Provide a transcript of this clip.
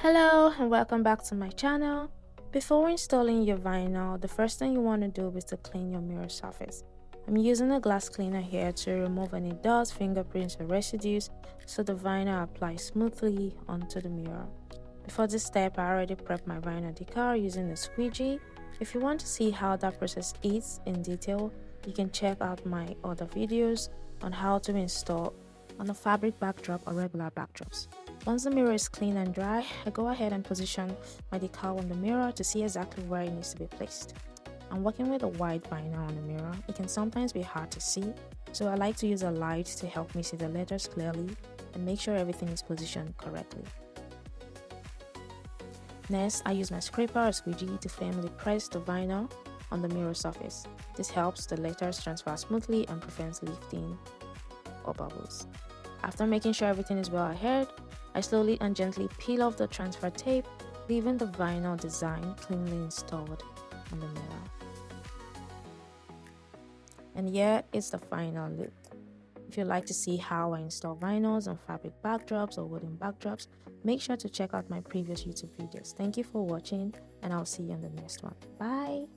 Hello and welcome back to my channel. Before installing your vinyl, the first thing you want to do is to clean your mirror surface. I'm using a glass cleaner here to remove any dust, fingerprints or residues so the vinyl applies smoothly onto the mirror. Before this step, I already prepped my vinyl decal using a squeegee. If you want to see how that process is in detail, you can check out my other videos on how to install on a fabric backdrop or regular backdrops. Once the mirror is clean and dry, I go ahead and position my decal on the mirror to see exactly where it needs to be placed. I'm working with a white vinyl on the mirror. It can sometimes be hard to see, so I like to use a light to help me see the letters clearly and make sure everything is positioned correctly. Next, I use my scraper or squeegee to firmly press the vinyl on the mirror surface. This helps the letters transfer smoothly and prevents lifting or bubbles. After making sure everything is well adhered, I slowly and gently peel off the transfer tape, leaving the vinyl design cleanly installed on the mirror. And here is the final look. If you'd like to see how I install vinyls on fabric backdrops or wooden backdrops, make sure to check out my previous YouTube videos. Thank you for watching, and I'll see you in the next one. Bye!